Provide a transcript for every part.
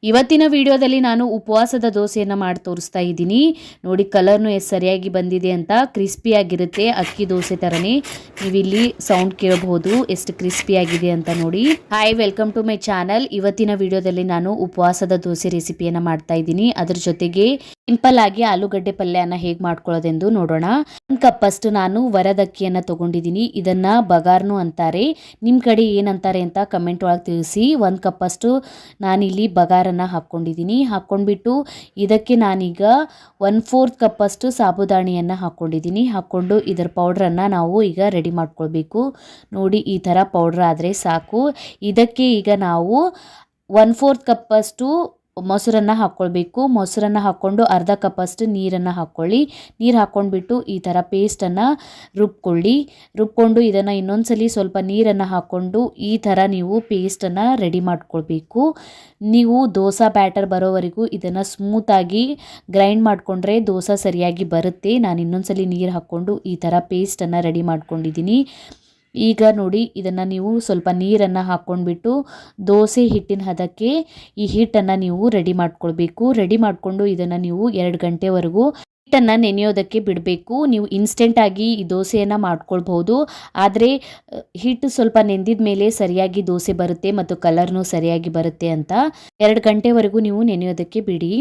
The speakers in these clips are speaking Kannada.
ಇವತ್ತಿನ ವಿಡಿಯೋದಲ್ಲಿ ನಾನು ಉಪವಾಸದ ದೋಸೆಯನ್ನು ಮಾಡಿ ತೋರಿಸ್ತಾ ಇದ್ದೀನಿ. ನೋಡಿ ಕಲರ್ನು ಎಷ್ಟು ಸರಿಯಾಗಿ ಬಂದಿದೆ ಅಂತ. ಕ್ರಿಸ್ಪಿಯಾಗಿರುತ್ತೆ, ಅಕ್ಕಿ ದೋಸೆ ಥರನೇ. ನೀವಿಲ್ಲಿ ಸೌಂಡ್ ಕೇಳಬಹುದು ಎಷ್ಟು ಕ್ರಿಸ್ಪಿಯಾಗಿದೆ ಅಂತ ನೋಡಿ. Hi, welcome to my channel. ಇವತ್ತಿನ ವಿಡಿಯೋದಲ್ಲಿ ನಾನು ಉಪವಾಸದ ದೋಸೆ ರೆಸಿಪಿಯನ್ನು ಮಾಡ್ತಾ ಇದ್ದೀನಿ. ಅದ್ರ ಜೊತೆಗೆ ಸಿಂಪಲ್ ಆಗಿ ಆಲೂಗಡ್ಡೆ ಪಲ್ಯನ ಹೇಗೆ ಮಾಡ್ಕೊಳ್ಳೋದೆಂದು ನೋಡೋಣ. 1 ಕಪ್ ಅಷ್ಟು ನಾನು ವರದಕ್ಕಿಯನ್ನು ತಗೊಂಡಿದ್ದೀನಿ. ಇದನ್ನ ಬಗಾರ್ನು ಅಂತಾರೆ. ನಿಮ್ಮ ಕಡೆ ಏನಂತಾರೆ ಅಂತ ಕಮೆಂಟ್ ಒಳಗೆ ತಿಳಿಸಿ. 1 ಕಪ್ ಅಷ್ಟು ನಾನಿಲ್ಲಿ ಬಗಾರನ್ನು ಹಾಕ್ಕೊಂಡಿದ್ದೀನಿ. ಹಾಕ್ಕೊಂಡ್ಬಿಟ್ಟು ಇದಕ್ಕೆ ನಾನೀಗ 1/4 ಕಪ್ ಅಷ್ಟು ಸಾಬುದಾಣಿಯನ್ನು ಹಾಕ್ಕೊಂಡಿದ್ದೀನಿ. ಹಾಕ್ಕೊಂಡು ಇದರ ಪೌಡ್ರನ್ನು ನಾವು ಈಗ ರೆಡಿ ಮಾಡ್ಕೊಳ್ಬೇಕು. ನೋಡಿ, ಈ ಥರ ಪೌಡ್ರ್ ಆದರೆ ಸಾಕು. ಇದಕ್ಕೆ ಈಗ ನಾವು 1/4 ಕಪ್ ಅಷ್ಟು ಮೊಸರನ್ನು ಹಾಕ್ಕೊಳ್ಬೇಕು. ಮೊಸರನ್ನು ಹಾಕ್ಕೊಂಡು ಅರ್ಧ ಕಪ್ ಅಷ್ಟು ನೀರನ್ನು ಹಾಕ್ಕೊಳ್ಳಿ. ನೀರು ಹಾಕ್ಕೊಂಡ್ಬಿಟ್ಟು ಈ ಥರ ಪೇಸ್ಟನ್ನು ರುಬ್ಕೊಂಡು ಇದನ್ನು ಇನ್ನೊಂದ್ಸಲಿ ಸ್ವಲ್ಪ ನೀರನ್ನು ಹಾಕ್ಕೊಂಡು ಈ ಥರ ನೀವು ಪೇಸ್ಟನ್ನು ರೆಡಿ ಮಾಡ್ಕೊಳ್ಬೇಕು. ನೀವು ದೋಸೆ ಬ್ಯಾಟರ್ ಬರೋವರೆಗೂ ಇದನ್ನು ಸ್ಮೂತಾಗಿ ಗ್ರೈಂಡ್ ಮಾಡಿಕೊಂಡ್ರೆ ದೋಸೆ ಸರಿಯಾಗಿ ಬರುತ್ತೆ. ನಾನು ಇನ್ನೊಂದ್ಸಲಿ ನೀರು ಹಾಕ್ಕೊಂಡು ಈ ಥರ ಪೇಸ್ಟನ್ನು ರೆಡಿ ಮಾಡ್ಕೊಂಡಿದ್ದೀನಿ. ಈಗ ನೋಡಿ, ಇದನ್ನು ನೀವು ಸ್ವಲ್ಪ ನೀರನ್ನು ಹಾಕ್ಕೊಂಡ್ಬಿಟ್ಟು ದೋಸೆ ಹಿಟ್ಟಿನ ಹದಕ್ಕೆ ಈ ಹಿಟ್ಟನ್ನು ನೀವು ರೆಡಿ ಮಾಡ್ಕೊಳ್ಬೇಕು. ರೆಡಿ ಮಾಡಿಕೊಂಡು ಇದನ್ನು ನೀವು 2 ಗಂಟೆವರೆಗೂ ಹಿಟ್ಟನ್ನು ನೆನೆಯೋದಕ್ಕೆ ಬಿಡಬೇಕು. ನೀವು ಇನ್ಸ್ಟೆಂಟಾಗಿ ಈ ದೋಸೆಯನ್ನು ಮಾಡ್ಕೊಳ್ಬಹುದು. ಆದರೆ ಹಿಟ್ಟು ಸ್ವಲ್ಪ ನೆಂದಿದ ಮೇಲೆ ಸರಿಯಾಗಿ ದೋಸೆ ಬರುತ್ತೆ ಮತ್ತು ಕಲರ್ನು ಸರಿಯಾಗಿ ಬರುತ್ತೆ ಅಂತ 2 ಗಂಟೆವರೆಗೂ ನೀವು ನೆನೆಯೋದಕ್ಕೆ ಬಿಡಿ.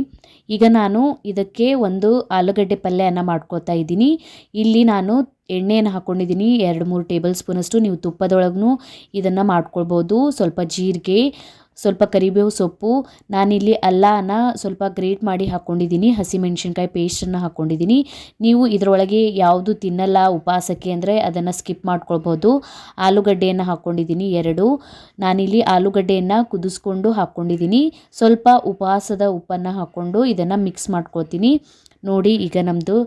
ಈಗ ನಾನು ಇದಕ್ಕೆ ಒಂದು ಆಲೂಗಡ್ಡೆ ಪಲ್ಯವನ್ನು ಮಾಡ್ಕೊತಾ ಇದ್ದೀನಿ. ಇಲ್ಲಿ ನಾನು ಎಣ್ಣೆಯನ್ನು ಹಾಕ್ಕೊಂಡಿದ್ದೀನಿ 2-3 ಟೇಬಲ್ ಸ್ಪೂನಷ್ಟು. ನೀವು ತುಪ್ಪದೊಳಗೂ ಇದನ್ನು ಮಾಡ್ಕೊಳ್ಬೋದು. ಸ್ವಲ್ಪ ಜೀರಿಗೆ, ಸ್ವಲ್ಪ ಕರಿಬೇವು ಸೊಪ್ಪು, ನಾನಿಲ್ಲಿ ಅಲ್ಲನ ಸ್ವಲ್ಪ ಗ್ರೇಟ್ ಮಾಡಿ ಹಾಕ್ಕೊಂಡಿದ್ದೀನಿ. ಹಸಿಮೆಣಸಿನ್ಕಾಯಿ ಪೇಸ್ಟನ್ನು ಹಾಕ್ಕೊಂಡಿದ್ದೀನಿ. ನೀವು ಇದರೊಳಗೆ ಯಾವುದು ತಿನ್ನಲ್ಲ ಉಪವಾಸಕ್ಕೆ ಅಂದರೆ ಅದನ್ನು ಸ್ಕಿಪ್ ಮಾಡ್ಕೊಳ್ಬೋದು. ಆಲೂಗಡ್ಡೆಯನ್ನು ಹಾಕ್ಕೊಂಡಿದ್ದೀನಿ 2. ನಾನಿಲ್ಲಿ ಆಲೂಗಡ್ಡೆಯನ್ನು ಕುದಿಸ್ಕೊಂಡು ಹಾಕ್ಕೊಂಡಿದ್ದೀನಿ. ಸ್ವಲ್ಪ ಉಪವಾಸದ ಉಪ್ಪನ್ನು ಹಾಕ್ಕೊಂಡು ಇದನ್ನು ಮಿಕ್ಸ್ ಮಾಡ್ಕೊಳ್ತೀನಿ. ನೋಡಿ, ಈಗ ನಮ್ಮದು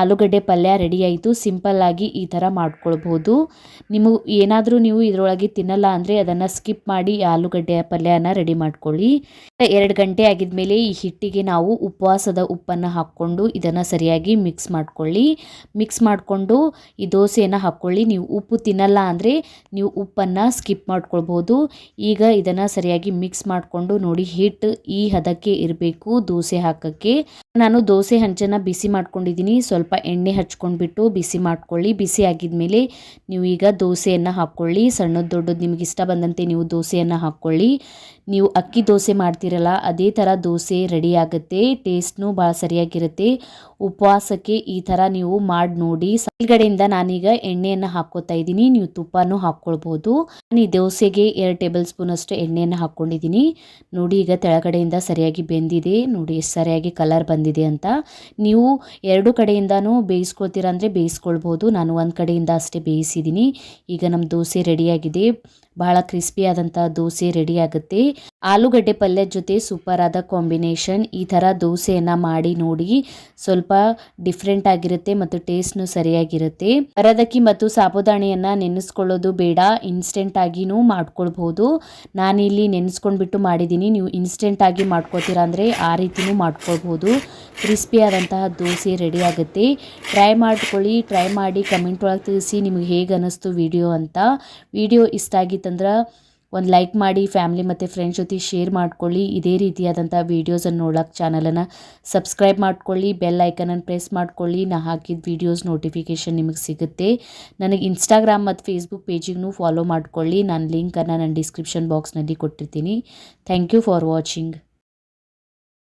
ಆಲೂಗಡ್ಡೆ ಪಲ್ಯ ರೆಡಿ ಆಯಿತು. ಸಿಂಪಲ್ಲಾಗಿ ಈ ಥರ ಮಾಡ್ಕೊಳ್ಬೋದು. ಏನಾದರೂ ನೀವು ಇದರೊಳಗೆ ತಿನ್ನಲ್ಲ ಅಂದರೆ ಅದನ್ನು ಸ್ಕಿಪ್ ಮಾಡಿ ಆಲೂಗಡ್ಡೆ ಪಲ್ಯನ ರೆಡಿ ಮಾಡ್ಕೊಳ್ಳಿ. 2 ಗಂಟೆ ಆಗಿದ ಮೇಲೆ ಈ ಹಿಟ್ಟಿಗೆ ನಾವು ಉಪವಾಸದ ಉಪ್ಪನ್ನು ಹಾಕ್ಕೊಂಡು ಇದನ್ನು ಸರಿಯಾಗಿ ಮಿಕ್ಸ್ ಮಾಡ್ಕೊಳ್ಳಿ. ಮಿಕ್ಸ್ ಮಾಡಿಕೊಂಡು ಈ ದೋಸೆಯನ್ನು ಹಾಕ್ಕೊಳ್ಳಿ. ನೀವು ಉಪ್ಪು ತಿನ್ನಲ್ಲ ಅಂದರೆ ನೀವು ಉಪ್ಪನ್ನು ಸ್ಕಿಪ್ ಮಾಡ್ಕೊಳ್ಬೋದು. ಈಗ ಇದನ್ನು ಸರಿಯಾಗಿ ಮಿಕ್ಸ್ ಮಾಡಿಕೊಂಡು ನೋಡಿ, ಹಿಟ್ಟು ಈ ಹದಕ್ಕೆ ಇರಬೇಕು ದೋಸೆ ಹಾಕೋಕ್ಕೆ. ನಾನು ದೋಸೆ ಹಂಚನ್ನು ಬಿಸಿ ಮಾಡ್ಕೊಂಡಿದ್ದೀನಿ. ಸ್ವಲ್ಪ ಎಣ್ಣೆ ಹಚ್ಕೊಂಡ್ಬಿಟ್ಟು ಬಿಸಿ ಮಾಡ್ಕೊಳ್ಳಿ. ಬಿಸಿ ಆಗಿದ್ಮೇಲೆ ನೀವು ಈಗ ದೋಸೆಯನ್ನು ಹಾಕ್ಕೊಳ್ಳಿ. ಸಣ್ಣದು ದೊಡ್ಡದು ನಿಮಗೆ ಇಷ್ಟ ಬಂದಂತೆ ನೀವು ದೋಸೆಯನ್ನು ಹಾಕ್ಕೊಳ್ಳಿ. ನೀವು ಅಕ್ಕಿ ದೋಸೆ ಮಾಡ್ತೀರಲ್ಲ ಅದೇ ಥರ ದೋಸೆ ರೆಡಿ ಆಗುತ್ತೆ. ಟೇಸ್ಟ್ನು ಭಾಳ ಸರಿಯಾಗಿರುತ್ತೆ. ಉಪವಾಸಕ್ಕೆ ಈ ಥರ ನೀವು ಮಾಡಿ ನೋಡಿ. ಮೇಲ್ಗಡೆಯಿಂದ ನಾನೀಗ ಎಣ್ಣೆಯನ್ನು ಹಾಕ್ಕೋತಾ ಇದ್ದೀನಿ. ನೀವು ತುಪ್ಪನೂ ಹಾಕ್ಕೊಳ್ಬೋದು. ನಾನು ಈ ದೋಸೆಗೆ 2 ಟೇಬಲ್ ಸ್ಪೂನ್ ಅಷ್ಟು ಎಣ್ಣೆಯನ್ನು ಹಾಕ್ಕೊಂಡಿದ್ದೀನಿ. ನೋಡಿ, ಈಗ ತೆಳಗಡೆಯಿಂದ ಸರಿಯಾಗಿ ಬೆಂದಿದೆ. ನೋಡಿ ಎಷ್ಟು ಸರಿಯಾಗಿ ಕಲರ್ ಬಂದಿದೆ ಅಂತ. ನೀವು 2 ಕಡೆಯಿಂದನೂ ಬೇಯಿಸ್ಕೊಳ್ತೀರ ಅಂದರೆ ಬೇಯಿಸ್ಕೊಳ್ಬೋದು. ನಾನು 1 ಕಡೆಯಿಂದ ಅಷ್ಟೇ ಬೇಯಿಸಿದ್ದೀನಿ. ಈಗ ನಮ್ಮ ದೋಸೆ ರೆಡಿಯಾಗಿದೆ. ಬಹಳ ಕ್ರಿಸ್ಪಿ ಆದಂಥ ದೋಸೆ ರೆಡಿ ಆಗುತ್ತೆ. ಆಲೂಗಡ್ಡೆ ಪಲ್ಯದ ಜೊತೆ ಸೂಪರ್ ಆದ ಕಾಂಬಿನೇಷನ್. ಈ ಥರ ದೋಸೆಯನ್ನು ಮಾಡಿ ನೋಡಿ. ಸ್ವಲ್ಪ ಡಿಫ್ರೆಂಟ್ ಆಗಿರುತ್ತೆ ಮತ್ತು ಟೇಸ್ಟ್ನು ಸರಿಯಾಗಿರುತ್ತೆ. ವರದಕ್ಕಿ ಮತ್ತು ಸಾಬುದಾಣಿಯನ್ನು ನೆನೆಸ್ಕೊಳ್ಳೋದು ಬೇಡ, ಇನ್ಸ್ಟೆಂಟ್ ಆಗಿನೂ ಮಾಡ್ಕೊಳ್ಬೋದು. ನಾನಿಲ್ಲಿ ನೆನೆಸ್ಕೊಂಡ್ಬಿಟ್ಟು ಮಾಡಿದ್ದೀನಿ. ನೀವು ಇನ್ಸ್ಟೆಂಟ್ ಆಗಿ ಮಾಡ್ಕೊಳ್ತೀರಾ ಅಂದರೆ ಆ ರೀತಿನೂ ಮಾಡ್ಕೊಳ್ಬೋದು. ಕ್ರಿಸ್ಪಿ ಆದಂತಹ ದೋಸೆ ರೆಡಿ ಆಗುತ್ತೆ. ಟ್ರೈ ಮಾಡಿ ಕಮೆಂಟ್ ಒಳಗೆ ತಿಳಿಸಿ ನಿಮಗೆ ಹೇಗೆ ಅನ್ನಿಸ್ತು ವಿಡಿಯೋ ಅಂತ. ವಿಡಿಯೋ ಇಷ್ಟ ಆಗಿತ್ತಂದ್ರೆ ಒಂದು ಲೈಕ್ ಮಾಡಿ, ಫ್ಯಾಮಿಲಿ ಮತ್ತು ಫ್ರೆಂಡ್ಸ್ ಜೊತೆ ಶೇರ್ ಮಾಡ್ಕೊಳ್ಳಿ. ಇದೇ ರೀತಿಯಾದಂಥ ವೀಡಿಯೋಸನ್ನು ನೋಡೋಕ್ಕೆ ಚಾನಲನ್ನು ಸಬ್ಸ್ಕ್ರೈಬ್ ಮಾಡ್ಕೊಳ್ಳಿ. ಬೆಲ್ ಐಕನನ್ನು ಪ್ರೆಸ್ ಮಾಡ್ಕೊಳ್ಳಿ. ನಾನು ಹಾಕಿದ ವೀಡಿಯೋಸ್ ನೋಟಿಫಿಕೇಷನ್ ನಿಮಗೆ ಸಿಗುತ್ತೆ. ನನಗೆ ಇನ್ಸ್ಟಾಗ್ರಾಮ್ ಮತ್ತು ಫೇಸ್ಬುಕ್ ಪೇಜಿಗೂ ಫಾಲೋ ಮಾಡ್ಕೊಳ್ಳಿ. ನಾನು ಲಿಂಕನ್ನು ನನ್ನ ಡಿಸ್ಕ್ರಿಪ್ಷನ್ ಬಾಕ್ಸ್ನಲ್ಲಿ ಕೊಟ್ಟಿರ್ತೀನಿ. Thank you for watching.